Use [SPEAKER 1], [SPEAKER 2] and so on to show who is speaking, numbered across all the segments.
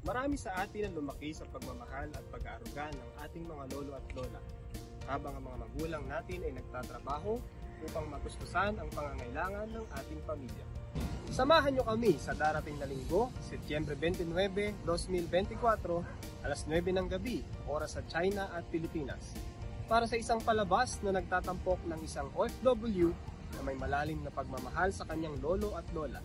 [SPEAKER 1] Marami sa atin ang lumaki sa pagmamahal at pag-aaruga ng ating mga lolo at lola, habang ang mga magulang natin ay nagtatrabaho upang matustusan ang pangangailangan ng ating pamilya. Samahan nyo kami sa darating na linggo, Setyembre 29, 2024, alas 9 ng gabi, oras sa China at Pilipinas, para sa isang palabas na nagtatampok ng isang OFW na may malalim na pagmamahal sa kanyang lolo at lola.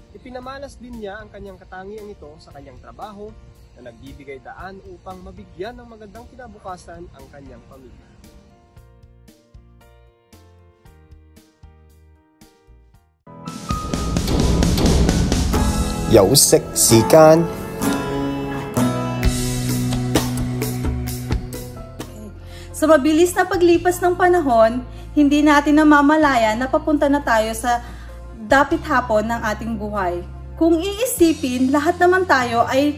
[SPEAKER 1] Ipinamalas din niya ang kanyang katangian ito sa kanyang trabaho na nagbibigay daan upang mabigyan ng magandang kinabukasan ang kanyang pamilya. Sikan.
[SPEAKER 2] Sa mabilis na paglipas ng panahon, hindi natin namamalayan na papunta na tayo sa dapit hapon ng ating buhay. Kung iisipin, lahat naman tayo ay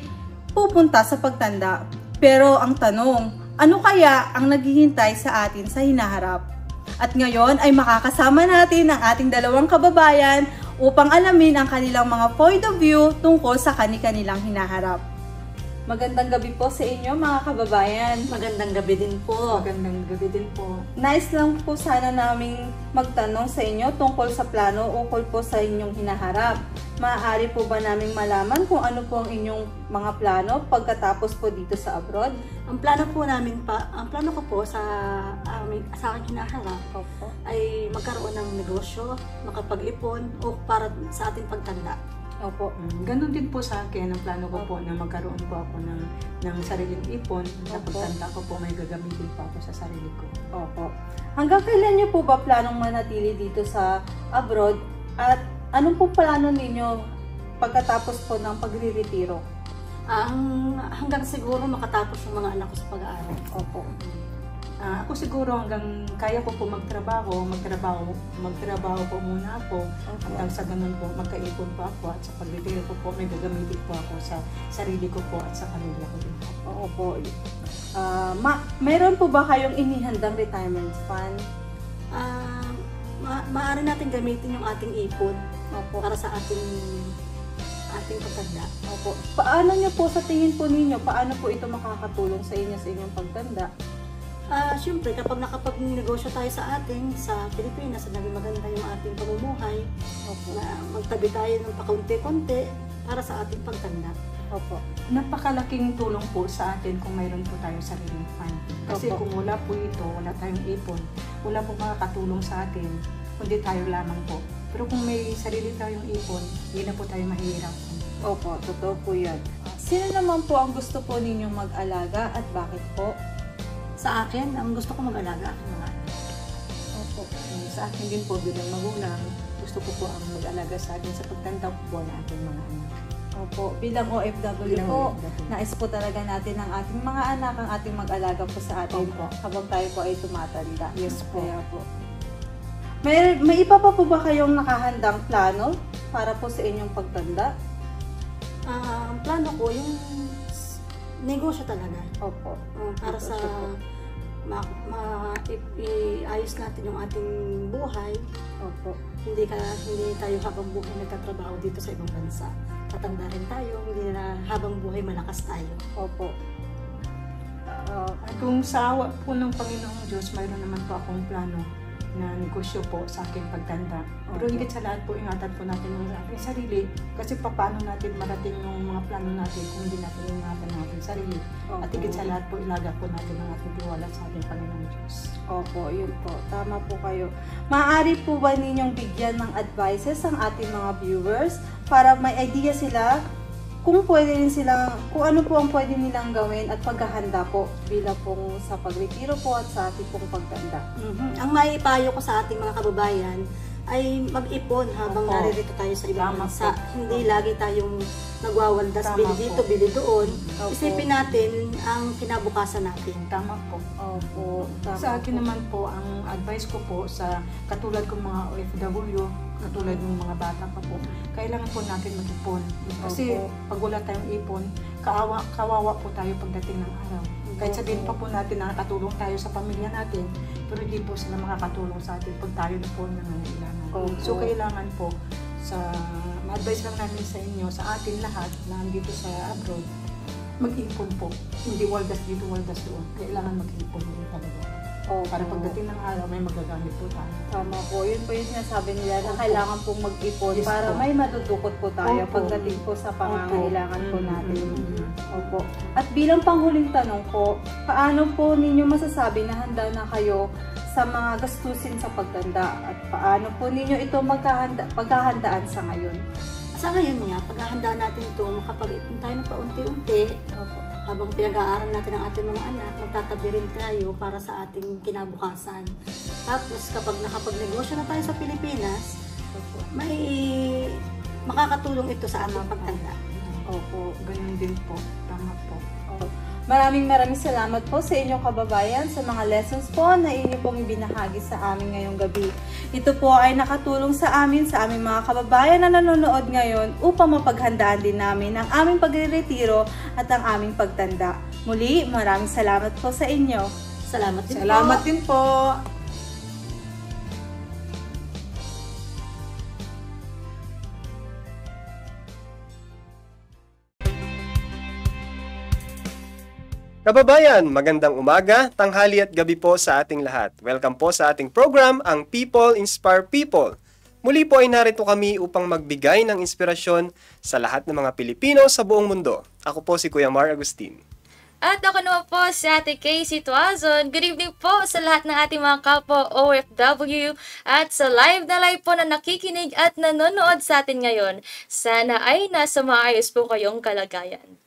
[SPEAKER 2] pupunta sa pagtanda. Pero ang tanong, ano kaya ang naghihintay sa atin sa hinaharap? At ngayon ay makakasama natin ang ating dalawang kababayan upang alamin ang kanilang mga point of view tungkol sa kani-kanilang hinaharap. Magandang gabi po sa inyo mga kababayan.
[SPEAKER 3] Magandang gabi din po.
[SPEAKER 4] Magandang gabi din po.
[SPEAKER 2] Nice lang po sana naming magtanong sa inyo tungkol sa plano ukol po sa inyong hinaharap. Maaari po ba naming malaman kung ano po ang inyong mga plano pagkatapos po dito sa abroad?
[SPEAKER 3] Ang plano ko po sa aking hinaharap ay magkaroon ng negosyo, makapag-ipon o para sa ating pagtanda.
[SPEAKER 2] Opo.
[SPEAKER 4] Ganon din po sa akin, ang plano ko po na magkaroon po ako ng sariling ipon. Sa pagtanda ko po may gagamitin po ako sa sarili ko.
[SPEAKER 2] Opo. Hanggang kailan niyo po ba planong manatili dito sa abroad? At anong po plano ninyo pagkatapos po ng pagre-retiro?
[SPEAKER 3] Hanggang siguro makatapos yung mga anak ko sa pag-aaral.
[SPEAKER 2] Opo.
[SPEAKER 4] Ako siguro hanggang kaya ko po magtrabaho po muna ako. Hanggang sa ganun po, magkaipon po ako at sa pag-retiro ko po, may gagamitin po ako sa sarili ko po at sa pamilya ko din.
[SPEAKER 2] Opo. Mayroon po ba kayong inihandang retirement fund?
[SPEAKER 3] Maaari natin gamitin yung ating ipon para sa ating pagtanda.
[SPEAKER 2] Opo. Paano nyo po sa tingin po ninyo, paano po ito makakatulong sa inyo sa inyong pagtanda?
[SPEAKER 3] Siyempre, kapag nakapag-negosyo tayo sa Pilipinas, naging maganda yung ating pamumuhay, magtabi tayo ng pakunti-kunti para sa ating pagtanda.
[SPEAKER 4] Opo. Napakalaking tulong po sa atin kung mayroon po tayong sariling fund. Kasi kung wala po ito, wala tayong ipon, wala po makakatulong sa atin, kundi tayo lamang po. Pero kung may sarili tayong ipon, hindi na po tayo mahihirapan.
[SPEAKER 2] Opo, totoo po yan. Sino naman po ang gusto po ninyong mag-alaga at bakit po?
[SPEAKER 3] Sa akin, ang gusto ko mag-alaga aking mga anak.
[SPEAKER 4] Opo. Sa akin din po bilang magulang, gusto ko po ang mag-alaga sa atin sa pagtanda po ng ating mga anak.
[SPEAKER 2] Opo, bilang OFW po, nais po talaga natin ang ating mga anak, ang ating mag-alaga po sa atin habang tayo po ay tumatanda.
[SPEAKER 4] Yes po.
[SPEAKER 2] Kaya po. May iba pa po ba kayong nakahandang plano para po sa inyong pagtanda?
[SPEAKER 3] Ang plano ko, yung negosyo talaga.
[SPEAKER 2] Opo.
[SPEAKER 3] Para sa iayos natin yung ating buhay.
[SPEAKER 2] Opo.
[SPEAKER 3] Hindi tayo habang buhay nagtatrabaho dito sa ibang bansa. Tatanda rin tayo, hindi na habang buhay malakas tayo.
[SPEAKER 2] Opo.
[SPEAKER 4] Kung sa awa po ng Panginoong Diyos, mayroon naman po akong plano na negosyo po sa aking pagtanda. Pero higit sa lahat po, ingatan po natin ang ating sarili kasi paano natin marating yung mga plano natin kung hindi natin ingatan ang ating sarili. At higit sa lahat po, ilaga po natin ang ating tiwala sa ating Panginoong Diyos.
[SPEAKER 2] Opo, yun po. Tama po kayo. Maaari po ba ninyong bigyan ng advices ang ating mga viewers para may idea sila kung ano po ang pwede nilang gawin at paghahanda po bilang pong sa pagretiro po at sa ating pong pagtanda.
[SPEAKER 3] Ang maipayo ko sa ating mga kababayan ay mag-ipon habang naririto tayo sa ibang bansa. Hindi lagi tayong nagwawaldas, bili dito, bili doon. Isipin natin ang kinabukasan natin.
[SPEAKER 4] Tama po.
[SPEAKER 2] Opo.
[SPEAKER 4] Sa akin naman po, ang advice ko po sa katulad kong mga OFW, katulad ng mga bata pa po, kailangan po natin mag-ipon. Kasi pag wala tayong ipon, kawawa po tayo pagdating ng araw. Kahit sabihin pa po natin na nakatulong tayo sa pamilya natin, pero hindi po sila makakatulong sa atin pag tayo na po nangangailangan. So kailangan po, ma-advise lang namin sa inyo, sa atin lahat na andito sa abroad, mag-ipon po. Hindi waldas dito, waldas doon. Kailangan mag-ipon din talaga. Para pagdating ng araw, may magagamit po tayo.
[SPEAKER 2] Tama po. Yun po yung sinasabi nila na
[SPEAKER 4] Opo.
[SPEAKER 2] kailangan pong mag-ipon
[SPEAKER 4] Yes
[SPEAKER 2] para
[SPEAKER 4] po.
[SPEAKER 2] may madudukot po tayo
[SPEAKER 4] Opo.
[SPEAKER 2] pagdating po sa pangangailangan po natin. Opo.
[SPEAKER 4] Opo.
[SPEAKER 2] At bilang panghuling tanong po, paano po ninyo masasabi na handa na kayo sa mga gastusin sa pagtanda? At paano po ninyo ito paghahandaan sa ngayon?
[SPEAKER 3] Sa ngayon nga, paghahandaan natin ito, makapag-ipon tayo ng paunti-unti.
[SPEAKER 2] Opo.
[SPEAKER 3] Habang pinag-aaral natin ang ating mga anak, magtatabi rin tayo para sa ating kinabukasan. Tapos kapag nakapagnegosyo na tayo sa Pilipinas, may makakatulong ito sa ating pagtanda.
[SPEAKER 4] Opo, ganun din po. Tama po.
[SPEAKER 2] Maraming salamat po sa inyong kababayan sa mga lessons po na inyo pong ibinahagi sa amin ngayong gabi. Ito po ay nakatulong sa aming mga kababayan na nanonood ngayon upang mapaghandaan din namin ang aming pagre-retiro at ang aming pagtanda. Muli, maraming salamat po sa inyo.
[SPEAKER 3] Salamat din
[SPEAKER 4] Salamat
[SPEAKER 3] po.
[SPEAKER 4] din po.
[SPEAKER 1] Kababayan, magandang umaga, tanghali at gabi po sa ating lahat. Welcome po sa ating program, ang People Inspire People. Muli po ay narito kami upang magbigay ng inspirasyon sa lahat ng mga Pilipino sa buong mundo. Ako po si Kuya Mar Agustin.
[SPEAKER 5] At ako naman po si Ate Casey Tuazon. Good evening po sa lahat ng ating mga kapwa OFW at sa live po na nakikinig at nanonood sa atin ngayon. Sana ay nasa maayos po kayong kalagayan.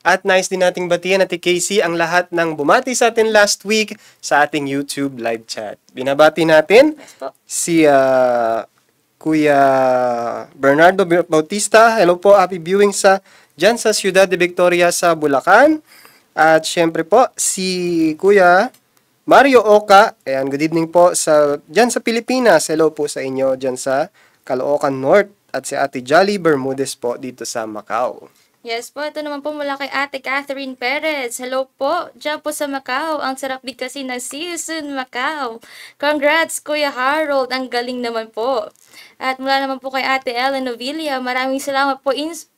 [SPEAKER 1] At nice din nating batiyan, Ate Casey, ang lahat ng bumati sa atin last week sa ating YouTube live chat. Binabati natin
[SPEAKER 5] po.
[SPEAKER 1] si Kuya Bernardo Bautista. Hello po, happy viewing dyan sa Ciudad de Victoria sa Bulacan. At syempre po, si Kuya Mario Oka. Ayan, good evening po dyan sa Pilipinas. Hello po sa inyo dyan sa Caloocan North. At si Ate Jolly Bermudez po dito sa Macau.
[SPEAKER 5] Yes po, ito naman po mula kay Ate Catherine Perez. Hello po, dyan po sa Macau. Ang sarap bigkasin ng See You Soon Macau. Congrats, Kuya Harold. Ang galing naman po. At mula naman po kay Ate Ellen Novilla, maraming salamat po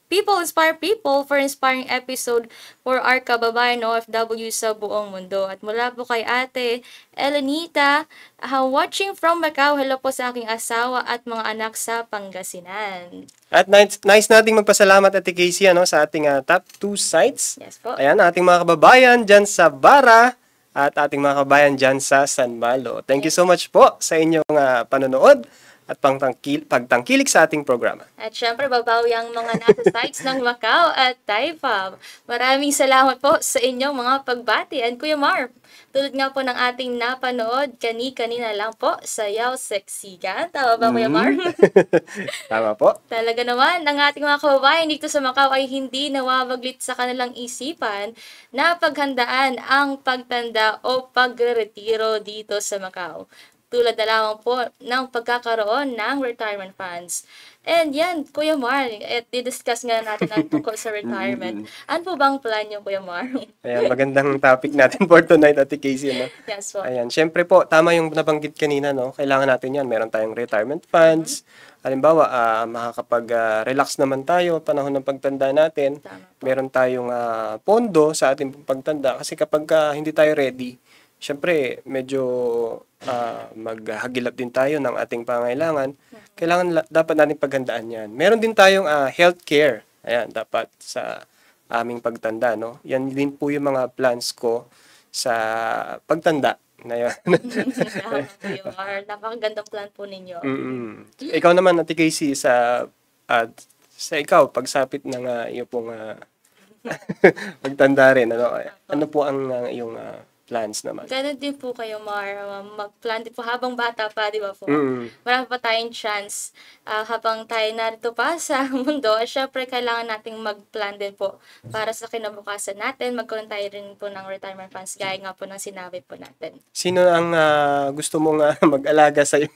[SPEAKER 5] People Inspire People for inspiring episode for our kababayan OFW sa buong mundo. At mula po kay Ate Elenita, watching from Macau, hello po sa aking asawa at mga anak sa Pangasinan.
[SPEAKER 1] At nice nating magpasalamat, Ate Casey, sa ating top 2 sites.
[SPEAKER 5] Yes po.
[SPEAKER 1] Ayan, ating mga kababayan dyan sa Bara at ating mga kababayan dyan sa San Malo. Thank you so much po sa inyong panonood at pagtangkilik sa ating programa.
[SPEAKER 5] At syempre, babawi ang mga nasa sites ng Macau at Taipa. Maraming salamat po sa inyong mga pagbati. And Kuya Mar, tulad nga po ng ating napanood kanina lang po, Sayaw Seksigan. Tama ba, Kuya Mar?
[SPEAKER 1] Tama po.
[SPEAKER 5] Talaga naman, ang ating mga kababayan dito sa Macau ay hindi nawawaglit sa kanilang isipan na paghandaan ang pagtanda o pagretiro dito sa Macau. Tulad na lamang po ng pagkakaroon ng retirement funds. And yan, Kuya Mar, di-discuss nga natin ang tungkol sa retirement. Ano po bang plan niyo, Kuya Mar?
[SPEAKER 1] Ayan, magandang topic natin for tonight, Ate Casey.
[SPEAKER 5] Yes po.
[SPEAKER 1] Ayan, syempre po, tama yung nabanggit kanina, kailangan natin yan. Meron tayong retirement funds. Halimbawa, makakapag-relax naman tayo panahon ng pagtanda natin. Meron tayong pondo sa ating pagtanda. Kasi kapag hindi tayo ready, syempre, medyo maghagilap din tayo ng ating pangailangan. Kailangan dapat natin paghandaan yan. Meron din tayong healthcare. Ayan, dapat sa aming pagtanda, Yan din po yung mga plans ko sa pagtanda. Na yan.
[SPEAKER 5] Napakagandang plan po ninyo.
[SPEAKER 1] Ikaw naman, Ate Casey, sa ikaw, pagsapit ng iyo pong pagtanda rin, ano po ang iyong plans naman?
[SPEAKER 5] Ganun din po kayo, Mar. Mag-plan din po habang bata pa, di ba po? Marami pa tayong chance habang tayo narito pa sa mundo. Syempre, kailangan nating mag-plan din po para sa kinabukasan natin. Magkaroon tayo rin po ng retirement funds, gaya nga po ng sinabi po natin.
[SPEAKER 1] Sino ang gusto mong mag-alaga sa iyo?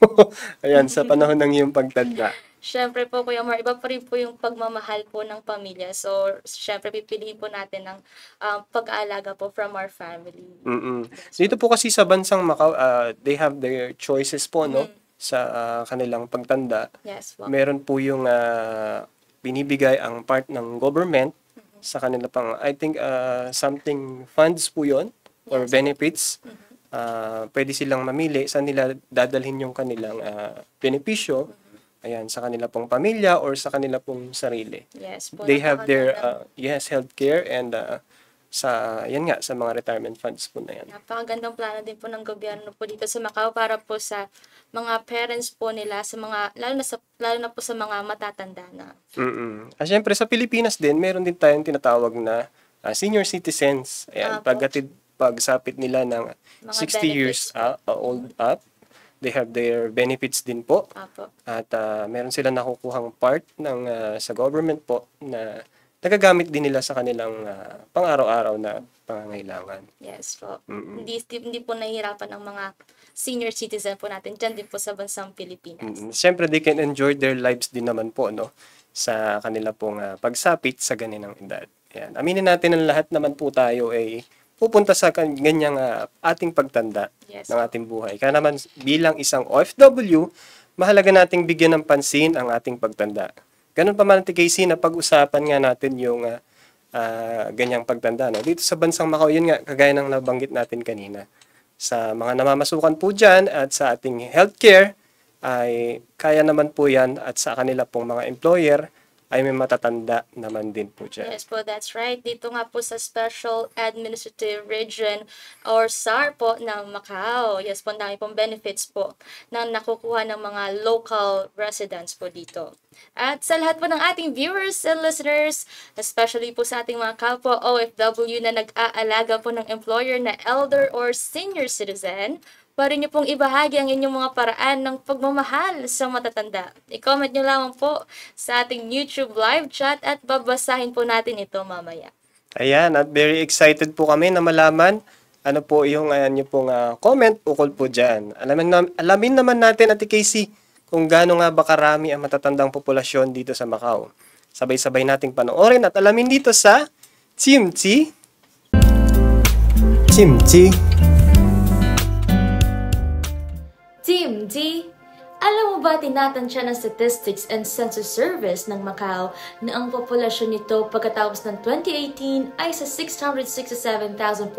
[SPEAKER 1] Ayan, sa panahon ng iyong pagtanda.
[SPEAKER 5] Syempre po, Kuya Mar, iba pa rin po yung pagmamahal po ng pamilya. So, syempre, pipiliin po natin ng pag-aalaga po from our family.
[SPEAKER 1] Dito po kasi sa bansang Macau, they have their choices po, sa kanilang pagtanda.
[SPEAKER 5] Yes po.
[SPEAKER 1] Meron po yung binibigay ang part ng government sa kanila pang, I think, something funds po yun, or benefits. Pwede silang mamili saan nila dadalhin yung kanilang benepisyo. Ayan, sa kanila pong pamilya or sa kanila pong sarili.
[SPEAKER 5] Yes po.
[SPEAKER 1] They have their healthcare and sa mga retirement funds po na yan.
[SPEAKER 5] Napakagandang plano din po ng gobyerno po dito sa Macau para po sa mga parents po nila, sa mga lalo na po sa mga matatanda na.
[SPEAKER 1] Siyempre sa Pilipinas din, meron din tayong tinatawag na senior citizens. Ayan, pagsapit nila ng
[SPEAKER 5] Mga
[SPEAKER 1] 60 years old up, they have their benefits din po. At meron sila nakukuhang part ng sa government po na nagagamit din nila sa kanilang pang-araw-araw na pangangailangan.
[SPEAKER 5] Yes po. Hindi po nahihirapan ang mga senior citizen po natin dyan din po sa bansang Pilipinas.
[SPEAKER 1] Siyempre, they can enjoy their lives din naman po, no, sa kanila pong pagsapit sa ganinang edad. Yan. Aminin natin ang lahat naman po tayo ay pupunta sa ganyang ating pagtanda ng ating buhay. Kaya naman bilang isang OFW, mahalaga nating bigyan ng pansin ang ating pagtanda. Ganun pa man Casey na pag-usapan nga natin yung ganyang pagtanda. No? Dito sa bansang Macau, yun nga, kagaya ng nabanggit natin kanina. Sa mga namamasukan po dyan at sa ating healthcare, ay kaya naman po yan at sa kanila pong mga employer, ay may matatanda naman din po dyan.
[SPEAKER 5] Yes po, that's right. Dito nga po sa Special Administrative Region or SAR po ng Macau. Yes po, ang dami pong benefits po na nakukuha ng mga local residents po dito. At sa lahat po ng ating viewers and listeners, especially po sa ating mga kapwa OFW na nag-aalaga po ng employer na elder or senior citizen, pwede nyo pong ibahagi ang inyong mga paraan ng pagmamahal sa matatanda. I-comment nyo lamang po sa ating YouTube live chat at babasahin po natin ito mamaya.
[SPEAKER 1] Ayan, at very excited po kami na malaman ano po yung nyo pong comment ukol po dyan. Alamin naman natin, Ate Casey, kung gaano nga ba karami ang matatandang populasyon dito sa Macau. Sabay-sabay nating panoorin at alamin dito sa Chimchi.
[SPEAKER 5] Team D, alam mo ba tinatansya ng Statistics and Census Service ng Macau na ang populasyon nito pagkatapos ng 2018 ay sa 667,400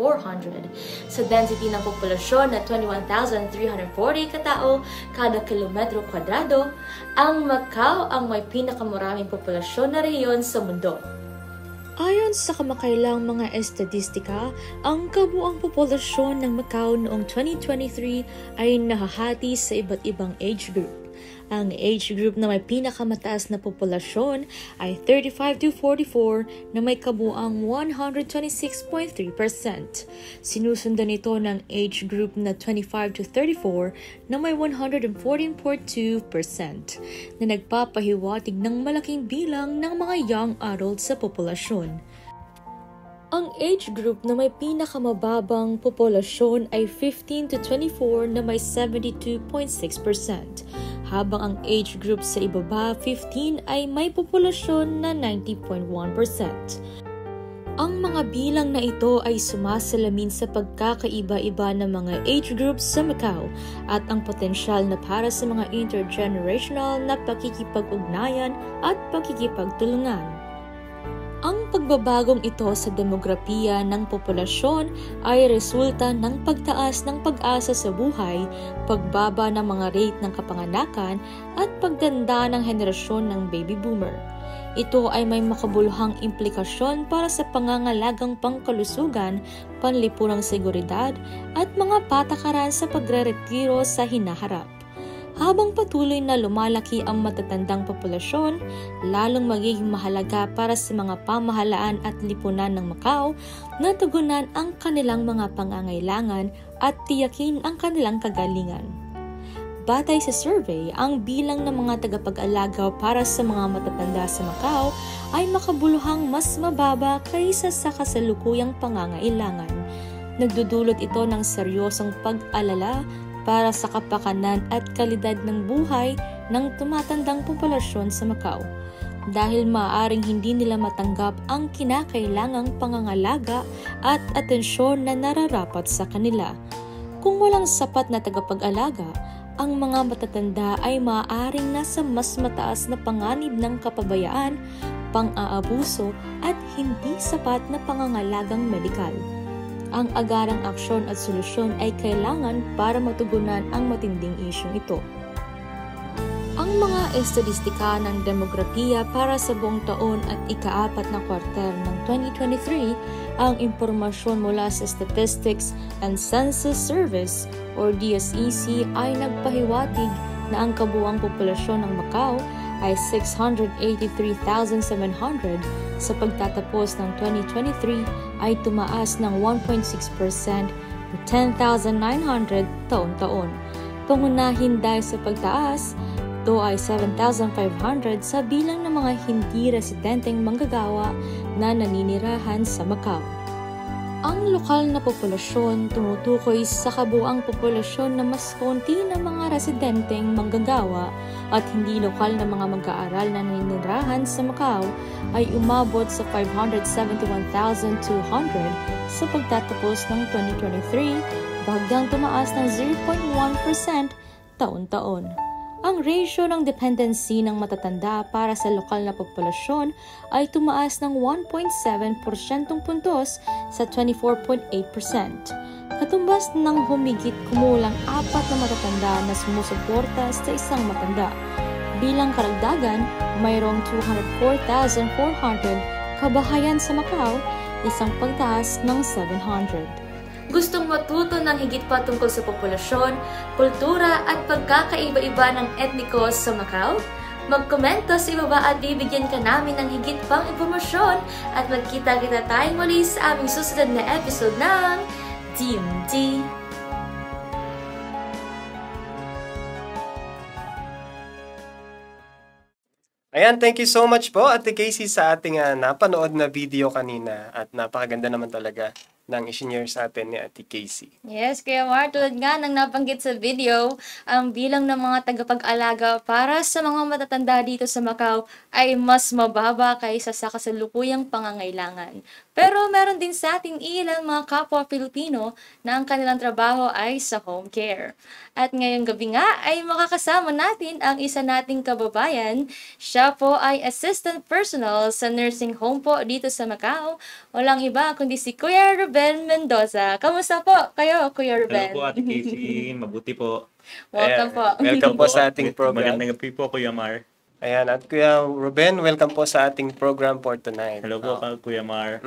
[SPEAKER 5] sa density ng populasyon na 21,340 katao kada kilometro kwadrado, ang Macau ang may pinakamaraming populasyon na rehiyon sa mundo. Ayon sa kamakailang mga estadistika, ang kabuang populasyon ng Macau noong 2023 ay nahahati sa iba't ibang age group. Ang age group na may pinakamataas na populasyon ay 35 to 44 na may kabuang 126.3%. Sinusundan ito ng age group na 25 to 34 na may 114.2% na nagpapahiwatig ng malaking bilang ng mga young adults sa populasyon. Ang age group na may pinakamababang populasyon ay 15 to 24 na may 72.6%, habang ang age group sa ibaba 15 ay may populasyon na 90.1%. Ang mga bilang na ito ay sumasalamin sa pagkakaiba-iba ng mga age groups sa Macau at ang potensyal na para sa mga intergenerational na pakikipag-ugnayan at pakikipagtulungan. Ang pagbabagong ito sa demografiya ng populasyon ay resulta ng pagtaas ng pag-asa sa buhay, pagbaba ng mga rate ng kapanganakan at pagdanda ng henerasyon ng baby boomer. Ito ay may makabuluhang implikasyon para sa pangangalagang pangkalusugan, panlipunang seguridad at mga patakaran sa pagre-retiro sa hinaharap. Habang patuloy na lumalaki ang matatandang populasyon, lalong magiging mahalaga para sa mga pamahalaan at lipunan ng Macau na tugunan ang kanilang mga pangangailangan at tiyakin ang kanilang kagalingan. Batay sa survey, ang bilang ng mga tagapag-alaga para sa mga matatanda sa Macau ay makabuluhang mas mababa kaysa sa kasalukuyang pangangailangan. Nagdudulot ito ng seryosong pag-alala para sa kapakanan at kalidad ng buhay ng tumatandang populasyon sa Macau, dahil maaaring hindi nila matanggap ang kinakailangang pangangalaga at atensyon na nararapat sa kanila. Kung walang sapat na tagapag-alaga, ang mga matatanda ay maaaring nasa mas mataas na panganib ng kapabayaan, pang-aabuso at hindi sapat na pangangalagang medikal. Ang agarang aksyon at solusyon ay kailangan para matugunan ang matinding isyong ito. Ang mga estadistika ng demografiya para sa buong taon at ika-4 na kwarter ng 2023, ang impormasyon mula sa Statistics and Census Service or DSEC ay nagpahiwatig na ang kabuuang populasyon ng Macau ay 683,700 sa pagtatapos ng 2023 ay tumaas ng 1.6% to 10,900 taon-taon. Pangunahin dahil sa pagtaas, ito ay 7,500 sa bilang ng mga hindi residenteng manggagawa na naninirahan sa Macau. Ang lokal na populasyon tumutukoy sa kabuuang populasyon na mas konti na mga residenteng manggagawa at hindi lokal na mga mag-aaral na naninirahan sa Macau ay umabot sa 571,200 sa pagtatapos ng 2023, bahagyang tumaas ng 0.1% taon-taon. Ang ratio ng dependency ng matatanda para sa lokal na populasyon ay tumaas ng 1.7% puntos sa 24.8%. Katumbas ng humigit kumulang 4 na matatanda na sumusuporta sa isang matanda. Bilang karagdagan, mayroong 204,400 kabahayan sa Macau, isang pagtaas ng 700. Gustong matuto ng higit pa tungkol sa populasyon, kultura at pagkakaiba-iba ng etniko sa Macau? Magkomento sa ibaba at bibigyan ka namin ng higit pang impormasyon at magkita-kita tayong muli sa aming susunod na episode ng DMD.
[SPEAKER 1] Ayan, thank you so much po Ate Casey sa ating napanood na video kanina at napakaganda naman talaga ng isinare sa atin ni Ate Casey.
[SPEAKER 5] Yes, Kuya Mar, tulad nga ng nabanggit sa video, ang bilang ng mga tagapag-alaga para sa mga matatanda dito sa Macau ay mas mababa kaysa sa kasalukuyang pangangailangan. Pero meron din sa ating ilang mga kapwa Pilipino na ang kanilang trabaho ay sa home care. At ngayong gabi nga ay makakasama natin ang isa nating kababayan. Siya po ay assistant personal sa nursing home po dito sa Macau. Walang iba kundi si Kuya Ruben Mendoza. Kamusta po kayo, Kuya Ruben?
[SPEAKER 6] Hello po, Ate Casey. Mabuti po.
[SPEAKER 5] Welcome po.
[SPEAKER 1] Welcome po sa ating program.
[SPEAKER 6] Magandang gabi po, Kuya Mar.
[SPEAKER 1] Ayan, at Kuya Ruben, welcome po sa ating program for tonight.
[SPEAKER 6] Hello po, Kuya Mar.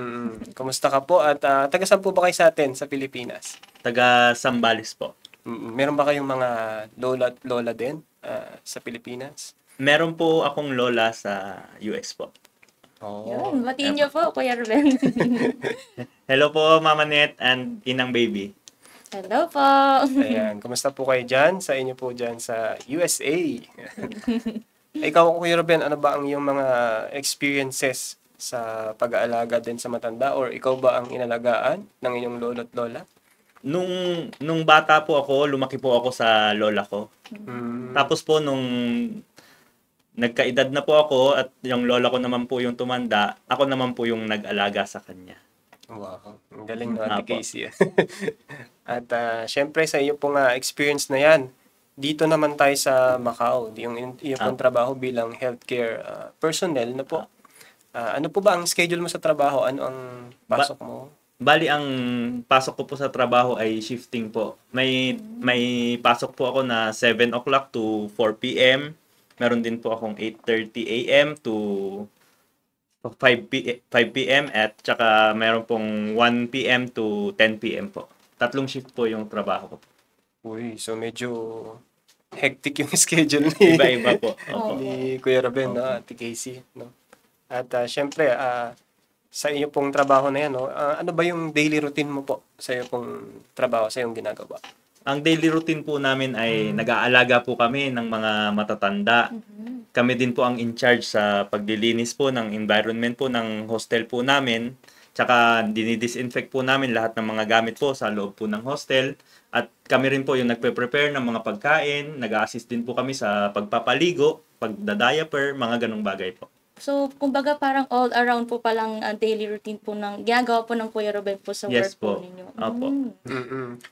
[SPEAKER 1] Kumusta ka po at taga saan po ba kayo sa atin sa Pilipinas?
[SPEAKER 6] Taga Zambales po.
[SPEAKER 1] Meron ba kayong mga lola at lola din sa Pilipinas?
[SPEAKER 6] Meron po akong lola sa US po.
[SPEAKER 1] Oh.
[SPEAKER 5] Yun, batiin niyo po, Kuya Ruben.
[SPEAKER 6] Hello po, Mama Net and Inang Baby.
[SPEAKER 5] Hello po.
[SPEAKER 1] Ayan, kumusta po kayo dyan? Sa inyo po dyan sa USA. Ikaw, Kuya Ruben, ano ba ang iyong mga experiences sa pag-aalaga din sa matanda or ikaw ba ang inalagaan ng iyong lolo at lola?
[SPEAKER 6] Nung bata po ako, lumaki po ako sa lola ko. Tapos po nung nagkaedad na po ako at yung lola ko naman po yung tumanda, ako naman po yung nag-alaga sa kanya.
[SPEAKER 1] Wow, ang galing na Ate Casey. At syempre sa iyo pong experience na yan, dito naman tayo sa Macau, yung pong trabaho bilang healthcare personnel na po. Ano po ba ang schedule mo sa trabaho? Ano ang pasok mo?
[SPEAKER 6] Bali, ang pasok ko po sa trabaho ay shifting po. May pasok po ako na 7 o'clock to 4 p.m. Meron din po akong 8:30 a.m. to 5 p.m. at saka meron pong 1 p.m. to 10 p.m. po. 3 shift po yung trabaho ko.
[SPEAKER 1] Uy, so medyo hectic yung schedule ni
[SPEAKER 6] Iba-iba po.
[SPEAKER 1] ni Kuya Ruben, no, Ate Casey, no. At syempre, sa iyo pong trabaho na yan, no, ano ba yung daily routine mo po sa iyo pong trabaho, sa iyong ginagawa?
[SPEAKER 6] Ang daily routine po namin ay nag-aalaga po kami ng mga matatanda. Kami din po ang in charge sa paglilinis po ng environment po ng hostel po namin. Tsaka dinidisinfect po namin lahat ng mga gamit po sa loob po ng hostel. At kami rin po yung nagpe-prepare ng mga pagkain. Nag-a-assist din po kami sa pagpapaligo, pagda-diaper, mga ganong bagay po.
[SPEAKER 5] So, kumbaga parang all around po palang daily routine po ng ginagawa po ng Kuya Ruben po sa
[SPEAKER 6] Yes
[SPEAKER 5] work po
[SPEAKER 6] po.
[SPEAKER 5] ninyo.
[SPEAKER 6] Opo.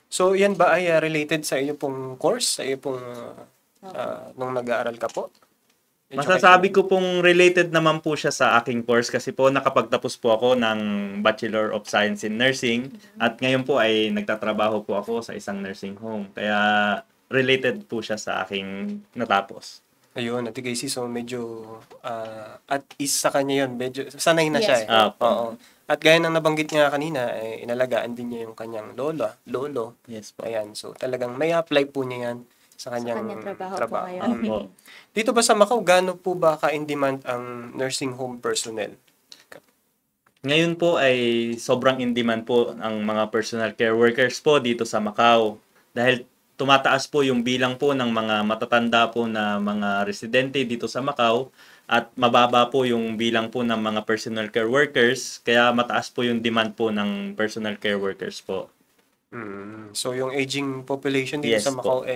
[SPEAKER 1] So, yan ba ay related sa iyo pong course? Sa iyo pong nung nag-aaral ka po?
[SPEAKER 6] Masasabi ko pong related naman po siya sa aking course kasi po nakapagtapos po ako ng Bachelor of Science in Nursing at ngayon po ay nagtatrabaho po ako sa isang nursing home. Kaya related po siya sa aking natapos.
[SPEAKER 1] Ayun, Ate Casey, so medyo at is sa kanya yun, medyo sanay na siya
[SPEAKER 5] Yes,
[SPEAKER 1] eh. Oo. At gaya ng nabanggit niya kanina, inalagaan din niya yung kanyang lolo.
[SPEAKER 6] Yes po.
[SPEAKER 1] Ayan, so talagang may apply po niya yan sa kanyang
[SPEAKER 5] trabaho po ngayon.
[SPEAKER 6] Opo.
[SPEAKER 1] Dito ba sa Macau, gaano po ba ka-in-demand ang nursing home personnel?
[SPEAKER 6] Ngayon po ay sobrang in demand po ang mga personal care workers po dito sa Macau. Dahil tumataas po yung bilang po ng mga matatanda po na mga residente dito sa Macau at mababa po yung bilang po ng mga personal care workers. Kaya mataas po yung demand po ng personal care workers po.
[SPEAKER 1] So yung aging population dito
[SPEAKER 6] Yes
[SPEAKER 1] sa Macau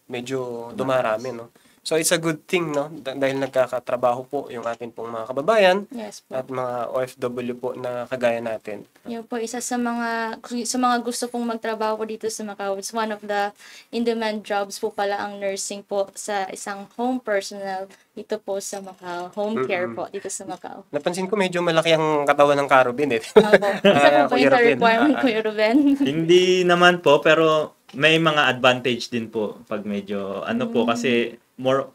[SPEAKER 1] medyo dumarami, no? So it's a good thing, no? Dahil nagkakatrabaho po yung atin pong mga kababayan
[SPEAKER 5] Yes po.
[SPEAKER 1] at mga OFW po na kagaya natin.
[SPEAKER 5] Yun po, isa sa mga gusto pong magtrabaho po dito sa Macau. It's one of the in-demand jobs po pala ang nursing po sa isang home personnel dito po sa Macau. Home care po dito sa Macau.
[SPEAKER 1] Napansin ko medyo malaki ang katawan ng Carobin eh.
[SPEAKER 5] Opo. Isa po ba
[SPEAKER 1] Kuya
[SPEAKER 5] yung sa
[SPEAKER 1] Ruben?
[SPEAKER 5] requirement, Kuya Ruben?
[SPEAKER 6] Hindi naman po, pero may mga advantage din po pag medyo po kasi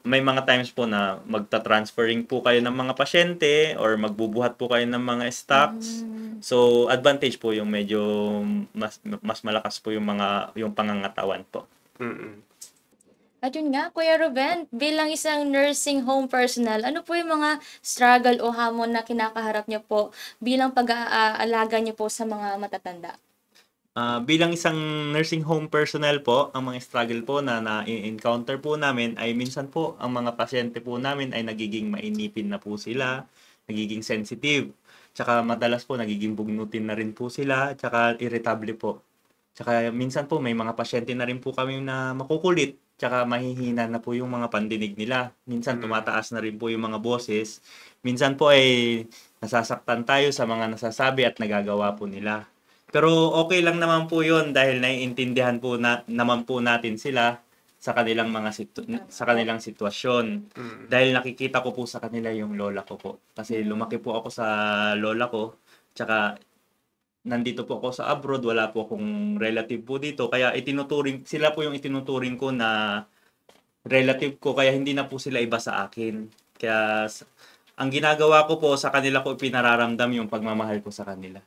[SPEAKER 6] may mga times po na magta-transferring po kayo ng mga pasyente or magbubuhat po kayo ng mga stocks. So advantage po yung medyo mas malakas po yung pangangatawan po.
[SPEAKER 5] At yun nga, Kuya Ruben, bilang isang nursing home personnel, ano po yung mga struggle o hamon na kinakaharap niyo po bilang pag-aalaga niyo po sa mga matatanda?
[SPEAKER 6] Bilang isang nursing home personnel po, ang mga struggle po na na-encounter po namin ay minsan po ang mga pasyente po namin ay nagiging mainipin na po sila, nagiging sensitive, tsaka madalas po nagiging bugnutin na rin po sila, tsaka irritable po. Tsaka minsan po may mga pasyente na rin po kami na makukulit, tsaka mahihina na po yung mga pandinig nila. Minsan tumataas na rin po yung mga boses. Minsan po ay nasasaktan tayo sa mga nasasabi at nagagawa po nila. Pero okay lang naman po 'yon dahil naiintindihan po naman po natin sila sa kanilang sa kanilang sitwasyon. Dahil nakikita ko po sa kanila yung lola ko po. Kasi lumaki po ako sa lola ko. Tsaka nandito po ako sa abroad, wala po akong relative po dito. Kaya sila po yung itinuturing ko na relative ko kaya hindi na po sila iba sa akin. Kaya ang ginagawa ko po sa kanila ko pinararamdam yung pagmamahal ko sa kanila.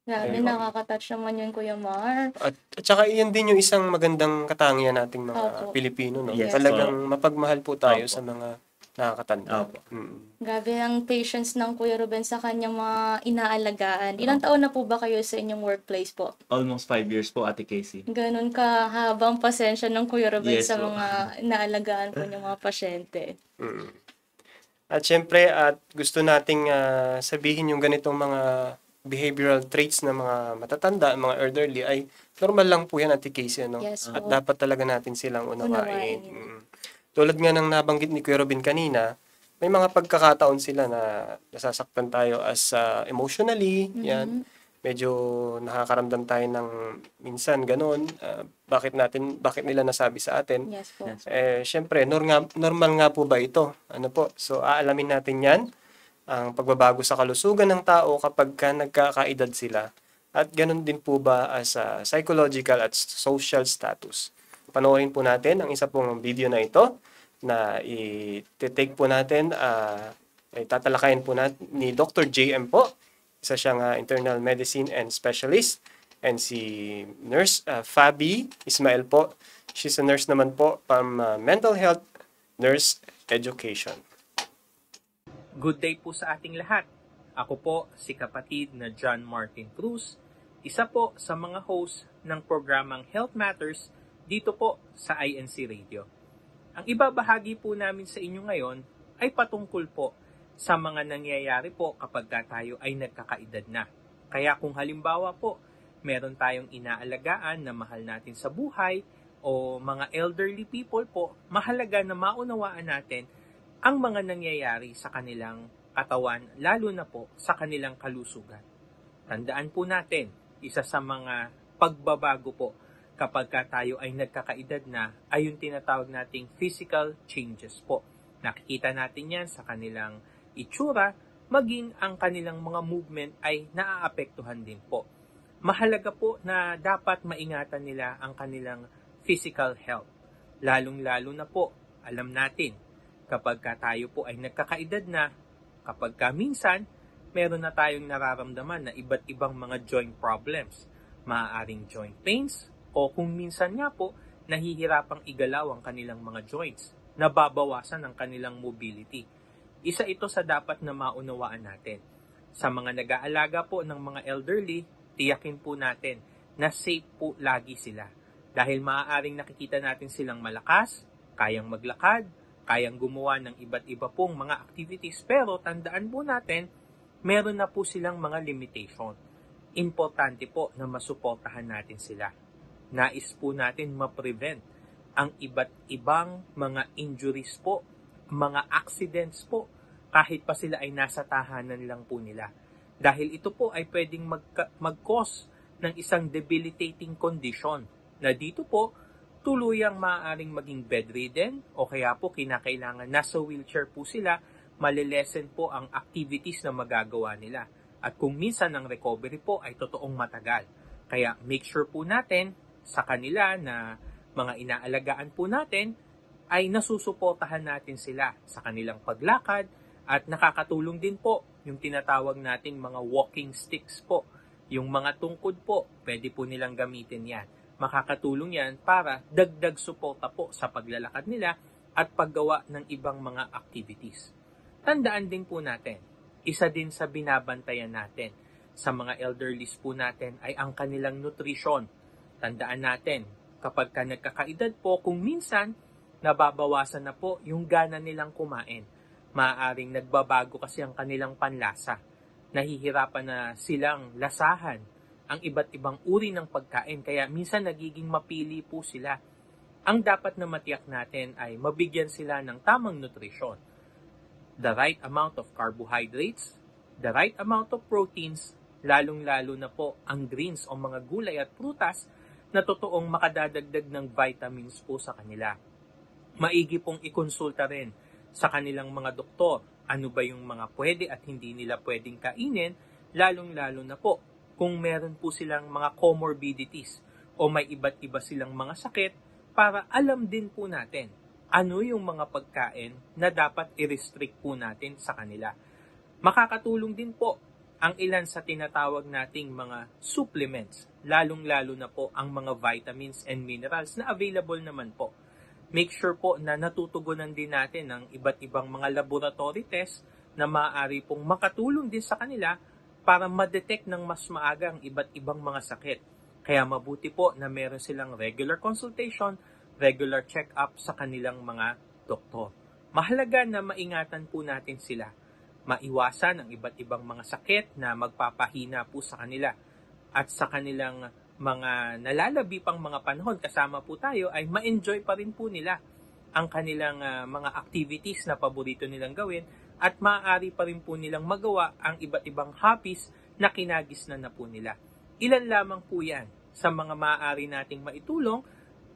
[SPEAKER 5] Grabe, nakaka-touch naman yun, Kuya Mar.
[SPEAKER 1] At saka iyan din yung isang magandang katangian nating mga Pilipino, no?
[SPEAKER 6] Yes,
[SPEAKER 1] Talagang mapagmahal po tayo sa mga nakakatanda.
[SPEAKER 5] Grabe ang patience ng Kuya Ruben sa kanyang mga inaalagaan. Ilang taon na po ba kayo sa inyong workplace po?
[SPEAKER 6] Almost 5 years po, Ate Casey.
[SPEAKER 5] Ganun kahabang pasensya ng Kuya Ruben
[SPEAKER 6] Yes,
[SPEAKER 5] sa
[SPEAKER 6] po.
[SPEAKER 5] mga inaalagaan po niyong mga pasyente.
[SPEAKER 1] At syempre, gusto nating sabihin yung ganitong mga behavioral traits ng mga matatanda, mga elderly, ay normal lang po yan, Ate Casey, no?
[SPEAKER 5] Yes,
[SPEAKER 1] At
[SPEAKER 5] po.
[SPEAKER 1] dapat talaga natin silang unawain.
[SPEAKER 5] Unawain.
[SPEAKER 1] Tulad nga ng nabanggit ni Kuya Robin kanina, may mga pagkakataon sila na nasasaktan tayo as emotionally, yan. Medyo nakakaramdam tayo ng minsan ganun. Bakit nila nasabi sa atin?
[SPEAKER 5] Yes po.
[SPEAKER 1] Syempre, normal nga po ba ito? Ano po? So, aalamin natin yan. Ang pagbabago sa kalusugan ng tao kapag nagkakaedad sila. At ganun din po ba as psychological at social status. Panoorin po natin ang isa pong video na ito na i-take po natin, tatalakayin po natin ni Dr. JM po. Isa siyang internal medicine and specialist. And si Nurse Fabi Ismael po. She's a nurse naman po from Mental Health Nurse Education.
[SPEAKER 7] Good day po sa ating lahat. Ako po si kapatid na John Martin Cruz, isa po sa mga host ng programang Health Matters dito po sa INC Radio. Ang ibabahagi po namin sa inyo ngayon ay patungkol po sa mga nangyayari po kapag tayo ay nagkakaedad na. Kaya kung halimbawa po, meron tayong inaalagaan na mahal natin sa buhay o mga elderly people po, mahalaga na maunawaan natin ang mga nangyayari sa kanilang katawan, lalo na po sa kanilang kalusugan. Tandaan po natin, isa sa mga pagbabago po kapag tayo ay nagkakaedad na ay yung tinatawag nating physical changes po. Nakikita natin yan sa kanilang itsura, maging ang kanilang mga movement ay naaapektuhan din po. Mahalaga po na dapat maingatan nila ang kanilang physical health. Lalong-lalo na po, alam natin, kapag tayo po ay nagkakaedad na, kapag minsan, meron na tayong nararamdaman na iba't ibang mga joint problems. Maaaring joint pains, o kung minsan nga po, nahihirapang igalaw ang kanilang mga joints, nababawasan ang kanilang mobility. Isa ito sa dapat na maunawaan natin. Sa mga nag-aalaga po ng mga elderly, tiyakin po natin na safe po lagi sila. Dahil maaaring nakikita natin silang malakas, kayang maglakad, kayang gumawa ng iba't iba pong mga activities, pero tandaan po natin, meron na po silang mga limitation. Importante po na masuportahan natin sila. Nais po natin ma-prevent ang iba't ibang mga injuries po, mga accidents po, kahit pa sila ay nasa tahanan lang po nila. Dahil ito po ay pwedeng mag-cause ng isang debilitating condition na dito po tuluyang maaaring maging bedridden o kaya po kinakailangan nasa wheelchair po sila, malilesen po ang activities na magagawa nila. At kung minsan ang recovery po ay totoong matagal. Kaya make sure po natin sa kanila na mga inaalagaan po natin ay nasusuportahan natin sila sa kanilang paglakad at nakakatulong din po yung tinatawag nating mga walking sticks po. Yung mga tungkod po, pwede po nilang gamitin yan. Makakatulong yan para dagdag suporta po sa paglalakad nila at paggawa ng ibang mga activities. Tandaan din po natin, isa din sa binabantayan natin sa mga elderlies po natin ay ang kanilang nutrisyon. Tandaan natin, kapag nagkakaedad po, kung minsan, nababawasan na po yung gana nilang kumain. Maaaring nagbabago kasi ang kanilang panlasa. Nahihirapan na silang lasahan ang iba't ibang uri ng pagkain, kaya minsan nagiging mapili po sila. Ang dapat na matiyak natin ay mabigyan sila ng tamang nutrisyon. The right amount of carbohydrates, the right amount of proteins, lalong-lalo na po ang greens o mga gulay at prutas na totoong makadadagdag ng vitamins po sa kanila. Maigi pong ikonsulta rin sa kanilang mga doktor ano ba yung mga pwede at hindi nila pwedeng kainin, lalong-lalo na po kung meron po silang mga comorbidities o may iba't iba silang mga sakit para alam din po natin ano yung mga pagkain na dapat i-restrict po natin sa kanila. Makakatulong din po ang ilan sa tinatawag nating mga supplements, lalong-lalo na po ang mga vitamins and minerals na available naman po. Make sure po na natutugunan din natin ang iba't ibang mga laboratory tests na maaari pong makatulong din sa kanila para ma-detect ng mas maaga ang iba't ibang mga sakit. Kaya mabuti po na meron silang regular consultation, regular check-up sa kanilang mga doktor. Mahalaga na maingatan po natin sila. Maiwasan ang iba't ibang mga sakit na magpapahina po sa kanila. At sa kanilang mga nalalabi pang mga panahon kasama po tayo ay ma-enjoy pa rin po nila ang kanilang mga activities na paborito nilang gawin at maaari pa rin po nilang magawa ang iba't ibang hobbies na kinagisnan na po nila. Ilan lamang po yan sa mga maaari nating maitulong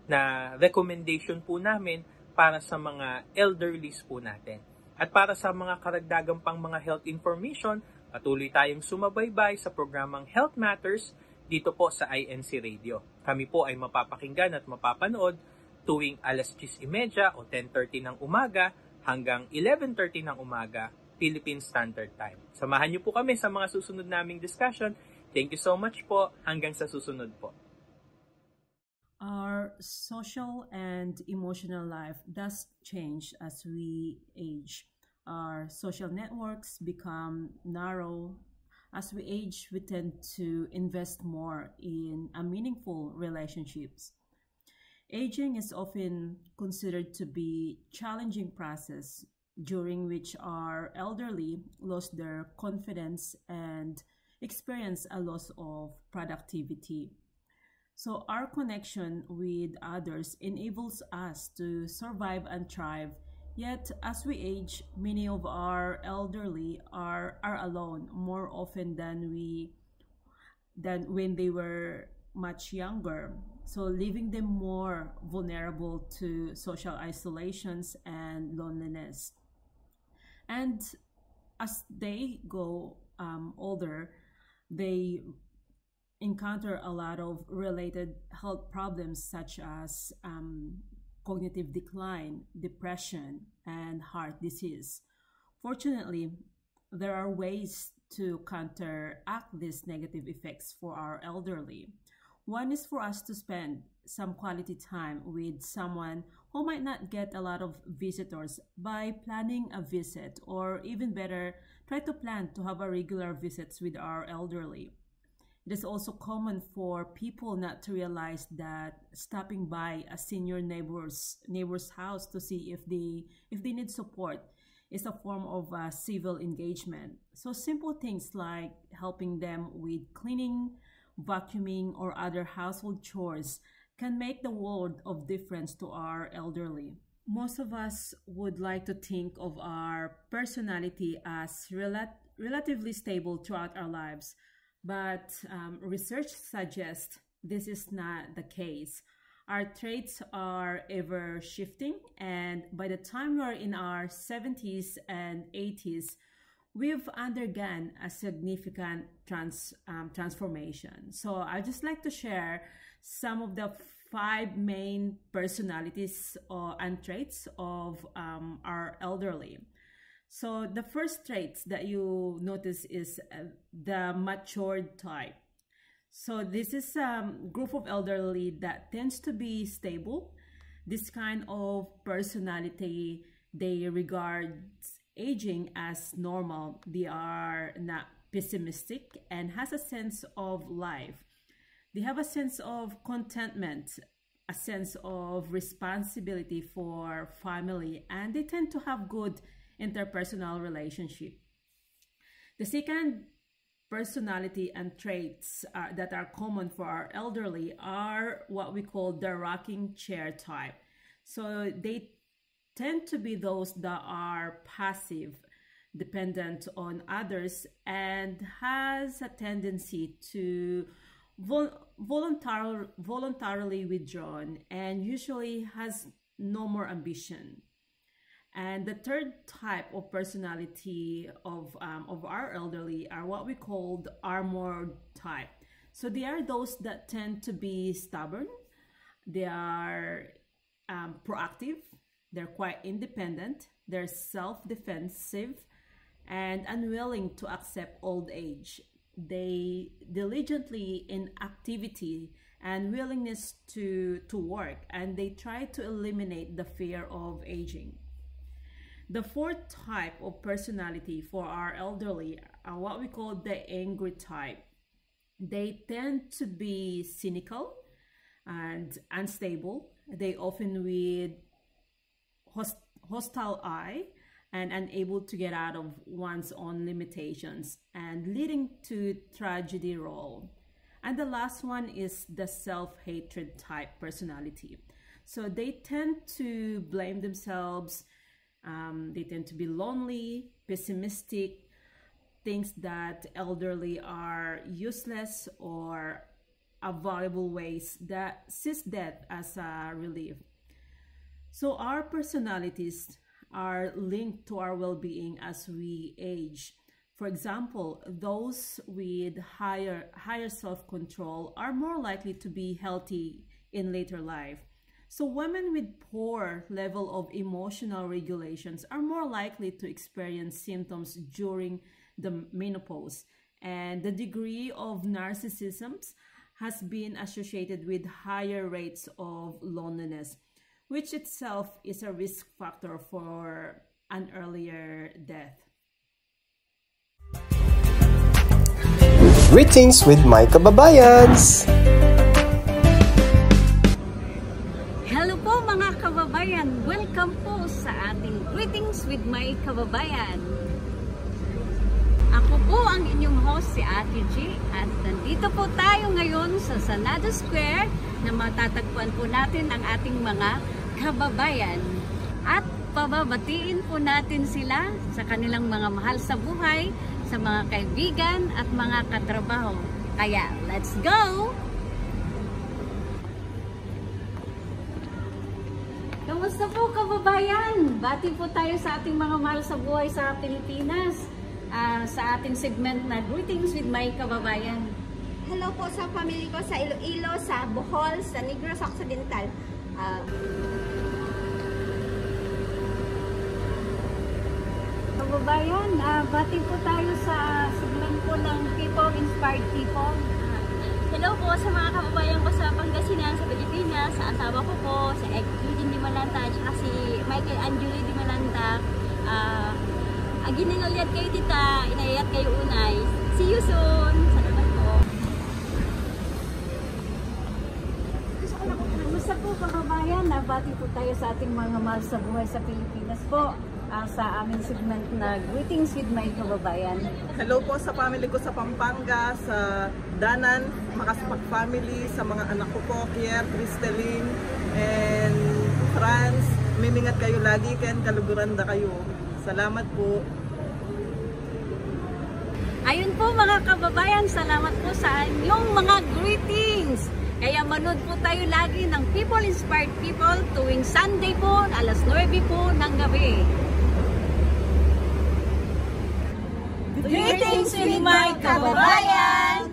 [SPEAKER 7] na recommendation po namin para sa mga elderlies po natin. At para sa mga karagdagang pang mga health information, patuloy tayong sumabaybay sa programang Health Matters dito po sa INC Radio. Kami po ay mapapakinggan at mapapanood tuwing alas 10:30 o 10:30 ng umaga hanggang 11:30 ng umaga, Philippine Standard Time. Samahan niyo po kami sa mga susunod naming discussion. Thank you so much po. Hanggang sa susunod po.
[SPEAKER 8] Our social and emotional life does change as we age. Our social networks become narrow. As we age, we tend to invest more in meaningful relationships. Aging is often considered to be a challenging process during which our elderly lose their confidence and experience a loss of productivity. So our connection with others enables us to survive and thrive. Yet, as we age, many of our elderly are alone more often than when they were much younger, so leaving them more vulnerable to social isolations and loneliness. And as they go older, they encounter a lot of related health problems such as cognitive decline, depression, and heart disease. Fortunately, there are ways to counteract these negative effects for our elderly. One is for us to spend some quality time with someone who might not get a lot of visitors by planning a visit, or even better, try to plan to have a regular visits with our elderly. It is also common for people not to realize that stopping by a senior neighbor's house to see if they need support is a form of civil engagement. So simple things like helping them with cleaning, vacuuming, or other household chores can make the world of difference to our elderly. Most of us would like to think of our personality as relatively stable throughout our lives, but research suggests this is not the case. Our traits are ever shifting, and by the time we're in our 70s and 80s, we've undergone a significant transformation. So I'd just like to share some of the 5 main personalities and traits of our elderly. So the first traits that you notice is the matured type. So this is a group of elderly that tends to be stable. This kind of personality, they regard aging as normal. They are not pessimistic and has a sense of life. They have a sense of contentment, a sense of responsibility for family, and they tend to have good interpersonal relationship. The second personality and traits that are common for our elderly are what we call the rocking chair type. So they tend to be those that are passive, dependent on others, and has a tendency to voluntarily withdrawn, and usually has no more ambition. And the third type of personality of our elderly are what we call the armored type. So they are those that tend to be stubborn. They are proactive. They're quite independent. They're self-defensive and unwilling to accept old age. They diligently in activity and willingness to work, and they try to eliminate the fear of aging. The fourth type of personality for our elderly are what we call the angry type. They tend to be cynical and unstable. They often with hostile eye and unable to get out of one's own limitations, and leading to tragedy role. And the last one is the self-hatred type personality. So they tend to blame themselves. They tend to be lonely, pessimistic, thinks that elderly are useless or avoidable ways that sees death as a relief. So our personalities are linked to our well-being as we age. For example, those with higher self-control are more likely to be healthy in later life. So women with poor level of emotional regulations are more likely to experience symptoms during the menopause. And the degree of narcissism has been associated with higher rates of loneliness, which itself is a risk factor for an earlier death.
[SPEAKER 1] Greetings with my kababayans!
[SPEAKER 9] Hello po mga kababayan! Welcome po sa ating Greetings with my kababayan. Ako po ang inyong host, si Ate G, at nandito po tayo ngayon sa Sanada Square na matatagpuan po natin ang ating mga kababayan. At pababatiin po natin sila sa kanilang mga mahal sa buhay, sa mga kaibigan at mga katrabaho. Kaya, let's go! Kamusta po kababayan? Bati po tayo sa ating mga mahal sa buhay sa Pilipinas. Sa ating segment na Greetings with My Kababayan.
[SPEAKER 10] Hello po sa family ko sa Iloilo, sa Bohol, sa Negros Occidental.
[SPEAKER 9] Kababayan, bati po tayo sa segment po ng People Inspired People.
[SPEAKER 10] Hello po sa mga kababayan ko sa Pangasinan, sa Pilipinas, sa asawa ko po, sa Eugene Di Malanta, at si Michael Anjuli Di Malanta. Gininalyat kayo tita, inayat kayo unay. See you soon! Salamat po.
[SPEAKER 9] Kamusta po kababayan? Nabati po tayo sa ating mga mahal sa buhay sa Pilipinas po. Sa aming segment na Greetings with My Kababayan.
[SPEAKER 11] Hello po sa family ko sa Pampanga, sa Danan, Makaspak family, sa mga anak ko po, Pierre, Cristelin, and Franz. Mimingat kayo lagi, Ken, kaluguranda kayo. Salamat po.
[SPEAKER 9] Ayun po mga kababayan, salamat po sa inyong mga greetings. Kaya manood po tayo lagi ng People Inspired People tuwing Sunday po, alas 9 po ng gabi.
[SPEAKER 10] Greetings with my kababayan!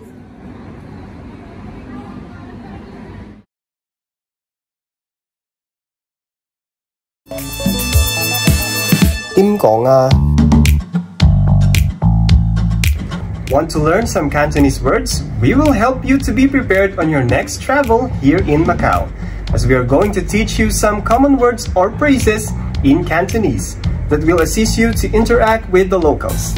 [SPEAKER 1] Tim ko nga. Want to learn some Cantonese words? We will help you to be prepared on your next travel here in Macau, as we are going to teach you some common words or phrases in Cantonese that will assist you to interact with the locals.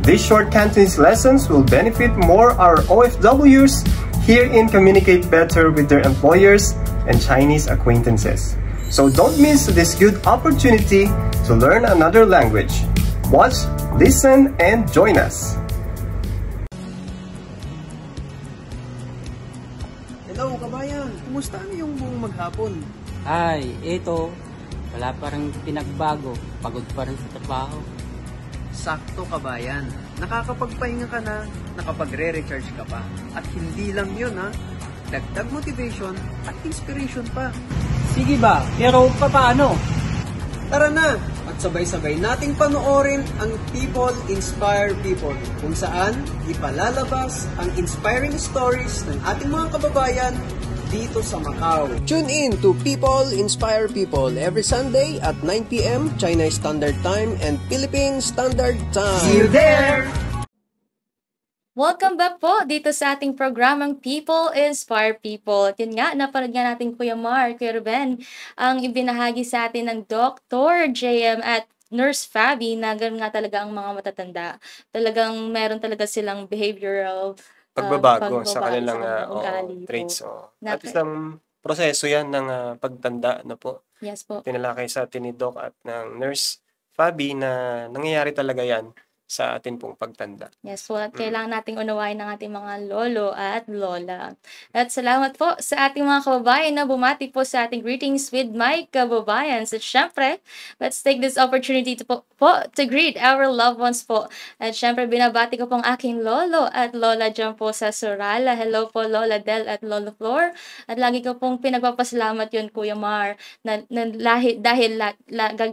[SPEAKER 1] These short Cantonese lessons will benefit more our OFWs here in communicate better with their employers and Chinese acquaintances. So don't miss this good opportunity to learn another language. Watch, listen, and join us.
[SPEAKER 12] Hello kabayan, kumusta ang iyong buong maghapon?
[SPEAKER 13] Ay, ito, wala pa rin pinagbago, pagod pa rin sa trabaho.
[SPEAKER 12] Sakto kabayan, nakakapagpahinga ka na, nakapagre-recharge ka pa. At hindi lang yun ha, dagdag motivation at inspiration pa.
[SPEAKER 13] Sige ba, pero paano?
[SPEAKER 12] Tara na, at sabay-sabay nating panoorin ang People Inspire People, kung saan ipalalabas ang inspiring stories ng ating mga kababayan dito sa Macau. Tune in to People Inspire People every Sunday at 9 p.m. China Standard Time and Philippine Standard Time.
[SPEAKER 1] See you there!
[SPEAKER 5] Welcome back po dito sa ating programang People Inspire People. At yun nga, napanood nga natin Kuya Mark, Kuya Ruben, ang ibinahagi sa atin ng Dr. JM at Nurse Fabi na ganoon nga talaga ang mga matatanda. Talagang meron talaga silang behavioral
[SPEAKER 1] Pagbabago sa kanilang
[SPEAKER 5] ugali
[SPEAKER 1] traits. At isang proseso yan ng pagtanda na po.
[SPEAKER 5] Yes po.
[SPEAKER 1] Tinalakay sa atin ni Doc at ng Nurse Fabi na nangyayari talaga yan sa atin pong pagtanda.
[SPEAKER 5] Yes po, at kailangan nating unawain ng ating mga lolo at lola. At salamat po sa ating mga kababayan na bumati po sa ating Greetings with My Kababayan. At syempre, let's take this opportunity to greet our loved ones po. At syempre, binabati ko pong aking lolo at lola dyan po sa Sorala. Hello po, Lola Del at Lolo Flor. At lagi ko pong pinagpapasalamat yun, Kuya Mar, dahil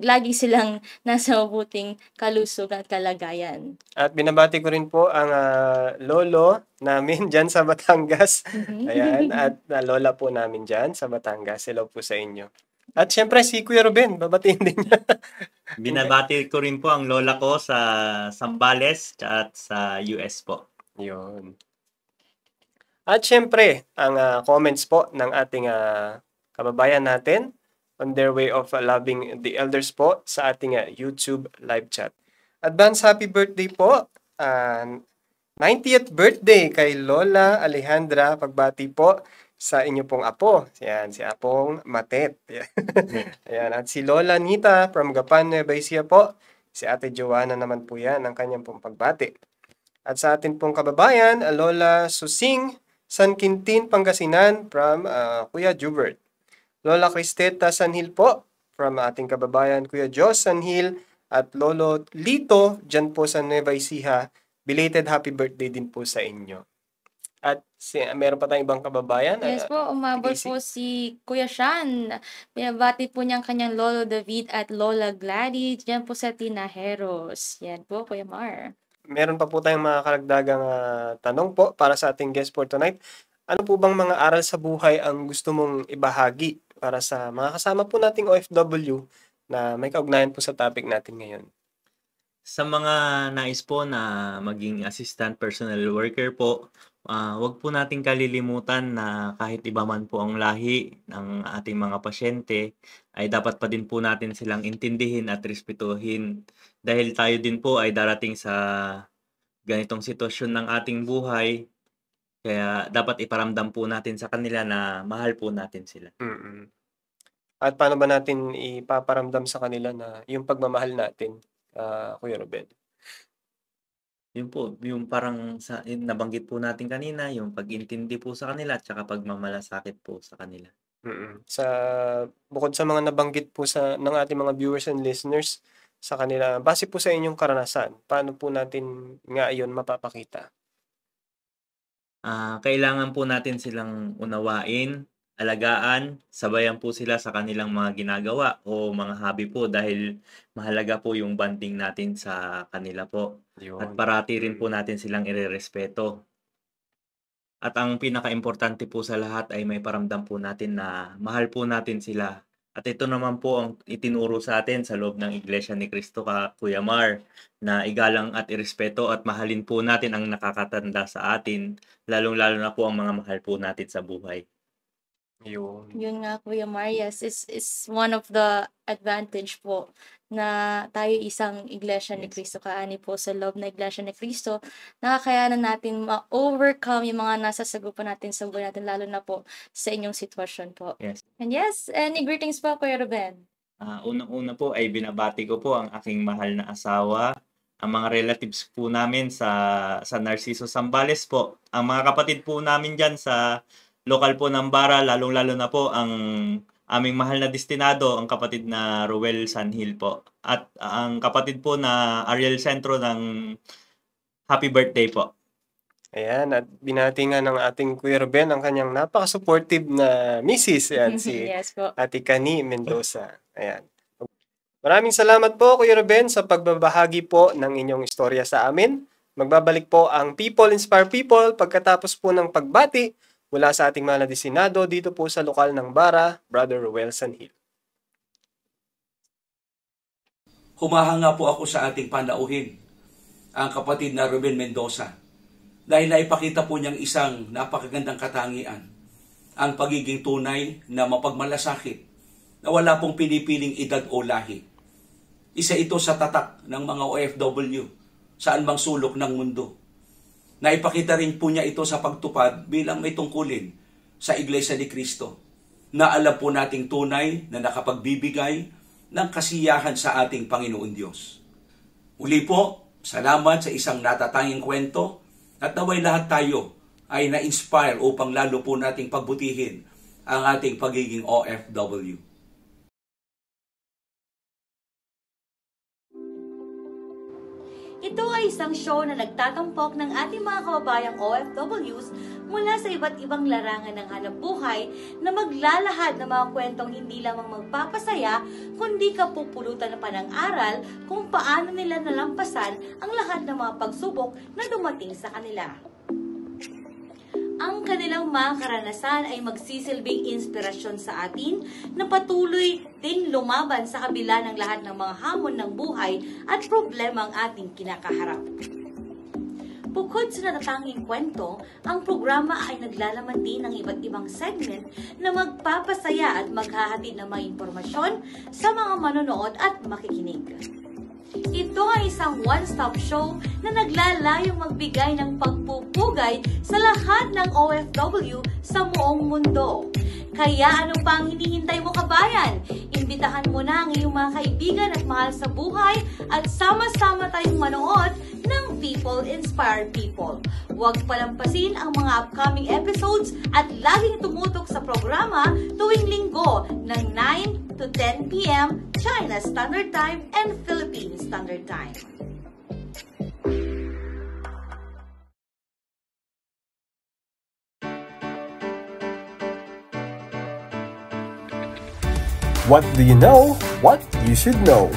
[SPEAKER 5] lagi silang nasa mabuting kalusog at kalagayan.
[SPEAKER 1] At binabati ko rin po ang lolo namin dyan sa Batangas. Ayan, at lola po namin dyan sa Batangas. Hello po sa inyo. At syempre si Kuya Ruben, babatiin din niya.
[SPEAKER 6] Binabati ko rin po ang lola ko sa Zambales at sa US po.
[SPEAKER 1] Yun. At syempre, ang comments po ng ating kababayan natin on their way of loving the elders po sa ating YouTube live chat. Advance happy birthday po. 90th birthday kay Lola Alejandra. Pagbati po sa inyo pong apo. Yan, si Apong Matet. Ayan, at si Lola Nita from Gapan, Nueva Ecija po. Si Ate Joanna naman po yan ang kanyang pong pagbati. At sa atin pong kababayan, Lola Susing San Quintin, Pangasinan from Kuya Jubert. Lola Cristeta Sanhil po from ating kababayan Kuya Jos Sanhil. At Lolo Lito, dyan po sa Nueva Ecija, belated happy birthday din po sa inyo. At meron pa tayong ibang kababayan.
[SPEAKER 5] Yes po, umabot po si Kuya Sean. Binabati po niya ang kanyang Lolo David at Lola Gladys. Diyan po sa Tinajeros. Yan po, Kuya Mar.
[SPEAKER 1] Meron pa po tayong mga karagdagang tanong po para sa ating guest for tonight. Ano po bang mga aral sa buhay ang gusto mong ibahagi para sa mga kasama po nating OFW na may kaugnayan po sa topic natin ngayon?
[SPEAKER 6] Sa mga nais po na maging assistant personal worker po, wag po nating kalilimutan na kahit iba man po ang lahi ng ating mga pasyente, ay dapat pa din po natin silang intindihin at respetuhin. Dahil tayo din po ay darating sa ganitong sitwasyon ng ating buhay, kaya dapat iparamdam po natin sa kanila na mahal po natin sila.
[SPEAKER 1] At paano ba natin ipaparamdam sa kanila na yung pagmamahal natin, Kuya Ruben?
[SPEAKER 6] Yun po, yung parang nabanggit po natin kanina, yung pag-intindi po sa kanila at saka pagmamalasakit po sa kanila.
[SPEAKER 1] Bukod sa mga nabanggit po ng ating mga viewers and listeners sa kanila, base po sa inyong karanasan, paano po natin nga iyon mapapakita?
[SPEAKER 6] Kailangan po natin silang unawain, alagaan, sabayan po sila sa kanilang mga ginagawa o mga hobby po dahil mahalaga po yung bonding natin sa kanila po. At parati rin po natin silang irerespeto. At ang pinaka-importante po sa lahat ay may paramdam po natin na mahal po natin sila. At ito naman po ang itinuro sa atin sa loob ng Iglesia ni Cristo, Kuya Mar, na igalang at irespeto at mahalin po natin ang nakakatanda sa atin, lalong-lalo na po ang mga mahal po natin sa buhay.
[SPEAKER 5] Yun nga, Kuya Marias, is one of the advantage po na tayo isang Iglesia ni Cristo, kaani po sa loob na Iglesia ni Cristo, nakakayanan natin ma-overcome yung mga nasa sagupan natin sa buhay natin, lalo na po sa inyong sitwasyon po.
[SPEAKER 6] Yes.
[SPEAKER 5] And yes, any greetings po, Kuya Ruben?
[SPEAKER 6] Unang-una po ay binabati ko po ang aking mahal na asawa, ang mga relatives po namin sa Narciso Zambales po, ang mga kapatid po namin dyan sa lokal po ng Bara, lalong-lalo na po ang aming mahal na destinado, ang kapatid na Ruel Sanhil po. At ang kapatid po na Ariel Centro ng happy birthday po.
[SPEAKER 1] Ayan, at binati nga ng ating Kuya Ruben ang kanyang napaka-supportive na misis, si
[SPEAKER 5] Yes po.
[SPEAKER 1] Ate Kani Mendoza. Ayan. Maraming salamat po, Kuya Ruben, sa pagbabahagi po ng inyong istorya sa amin. Magbabalik po ang People Inspire People pagkatapos po ng pagbati mula sa ating mga nadisinado dito po sa lokal ng Bara, Brother Ruel Sanhil.
[SPEAKER 14] Humahanga po ako sa ating panauhin, ang kapatid na Ruben Mendoza, dahil naipakita po niyang isang napakagandang katangian, ang pagiging tunay na mapagmalasakit, na wala pong pinipiling edad o lahi. Isa ito sa tatak ng mga OFW, saan mang sulok ng mundo. Naipakita rin po niya ito sa pagtupad bilang may tungkulin sa Iglesia ni Cristo, na alam po nating tunay na nakapagbibigay ng kasiyahan sa ating Panginoon Diyos. Uli po, salamat sa isang natatanging kwento at naway lahat tayo ay na-inspire upang lalo po nating pagbutihin ang ating pagiging OFW.
[SPEAKER 15] Ito ay isang show na nagtatampok ng ating mga kababayang OFWs mula sa iba't ibang larangan ng hanapbuhay na maglalahad ng mga kwentong hindi lamang magpapasaya, kundi kapupulutan pa ng aral kung paano nila nalampasan ang lahat ng mga pagsubok na dumating sa kanila. Ang kanilang mga karanasan ay magsisilbing inspirasyon sa atin na patuloy ding lumaban sa kabila ng lahat ng mga hamon ng buhay at problema ang ating kinakaharap. Bukod sa natatanging kwento, ang programa ay naglalaman din ng iba't ibang segment na magpapasaya at maghahatid ng mga impormasyon sa mga manonood at makikinig. Ito ay isang one-stop show na naglalayong magbigay ng pagpupugay sa lahat ng OFW sa buong mundo. Kaya ano pa ang hinihintay mo, kabayan? Imbitahan mo na ang iyong mga kaibigan at mahal sa buhay at sama-sama tayong manood ng People Inspire People. Huwag palampasin ang mga upcoming episodes at laging tumutok sa programa tuwing linggo ng 9 to 10 p.m. China Standard Time and Philippine Standard Time.
[SPEAKER 1] What do you know? What you should know.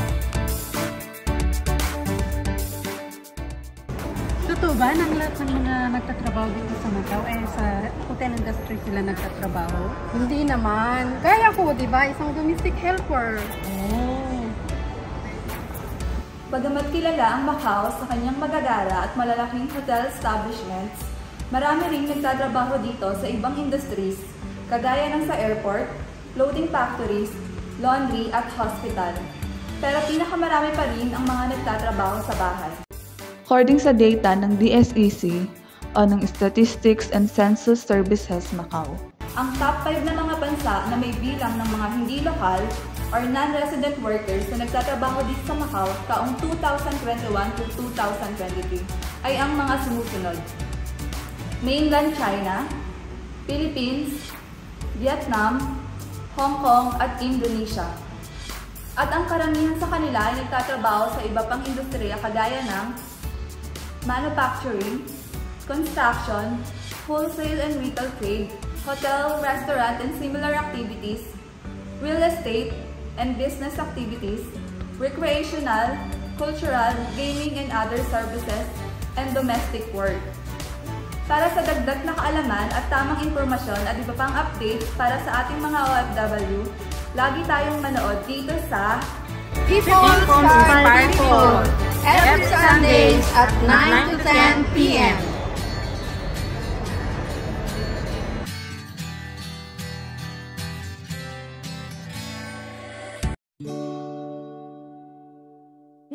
[SPEAKER 4] Totoo ba na lahat ng mga nagtatrabaho dito sa Macau ay sa hotel industry sila nagtatrabaho?
[SPEAKER 16] Hindi naman. Kaya ko, di ba? Isang domestic helper.
[SPEAKER 2] Bagamat kilala ang Macau sa kanyang magagara at malalaking hotel establishments, marami ring nagtatrabaho dito sa ibang industries, kagaya ng sa airport, clothing factories, laundry at hospital. Pero pinakamarami pa rin ang mga nagtatrabaho sa bahay.
[SPEAKER 17] According sa data ng DSEC o ng Statistics and Census Services Macau,
[SPEAKER 2] ang top 5 na mga bansa na may bilang ng mga hindi lokal or non-resident workers na nagtatrabaho dito sa Macau taong 2021 to 2023 ay ang mga sumusunod: Mainland China, Philippines, Vietnam, Hong Kong at Indonesia. At ang karamihan sa kanila ay nagtatrabaho sa iba pang industriya kagaya ng manufacturing, construction, wholesale and retail trade, hotel, restaurant and similar activities, real estate and business activities, recreational, cultural, gaming and other services, and domestic work. Para sa dagdag na kaalaman at tamang impormasyon at iba pang updates para sa ating mga OFW, lagi tayong manood dito sa
[SPEAKER 16] People Inspire People, every Sundays at 9 to 10 p.m.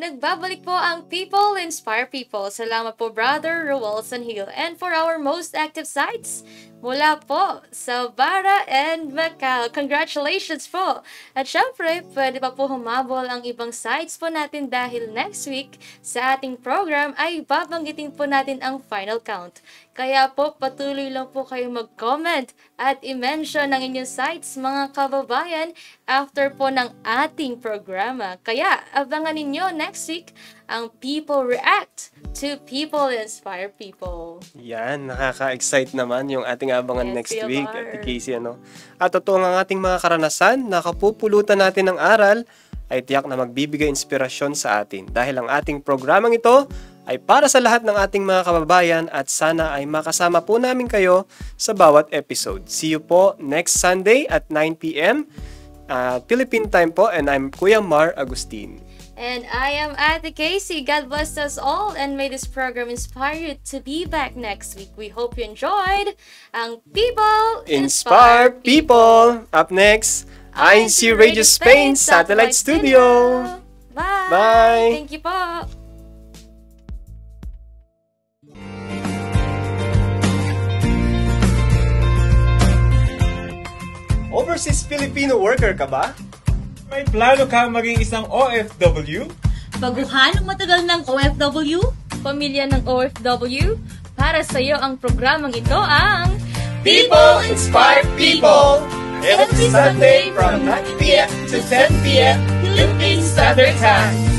[SPEAKER 5] Nagbabalik po ang People Inspire People. Salamat po, Brother Roel Sanhil. And for our most active sites, mula po sa Bara and Macau. Congratulations po! At syempre, pwede pa po humabol ang ibang sites po natin dahil next week sa ating program ay babanggitin po natin ang final count. Kaya po, patuloy lang po kayo mag-comment at i-mention ang inyong sites, mga kababayan, after po ng ating programa. Kaya, abangan ninyo next week ang People React to People Inspire People.
[SPEAKER 1] Yan, nakaka-excite naman yung ating abangan next
[SPEAKER 5] PLR.
[SPEAKER 1] week at Casey, ano. At totoo nga ang ating mga karanasan, nakapupulutan natin ng aral, ay tiyak na magbibigay inspirasyon sa atin. Dahil ang ating programang ito ay para sa lahat ng ating mga kababayan at sana ay makasama po namin kayo sa bawat episode. See you po next Sunday at 9 p.m. Philippine time po, and I'm Kuya Mar Agustin.
[SPEAKER 5] And I am Ate Casey. God bless us all and may this program inspire you to be back next week. We hope you enjoyed ang People
[SPEAKER 1] Inspire People! Up next, INC Radio Spain Satellite Studio!
[SPEAKER 5] Bye!
[SPEAKER 1] Bye!
[SPEAKER 5] Thank you po!
[SPEAKER 1] Overseas Filipino worker ka ba?
[SPEAKER 18] May plano ka maging isang OFW?
[SPEAKER 15] Baguhan ng matagal ng OFW?
[SPEAKER 5] Pamilya ng OFW? Para sa iyo ang programang ito ang
[SPEAKER 18] People Inspire People! Every Sunday from 9 p.m. to 10 p.m. Philippine Standard Time.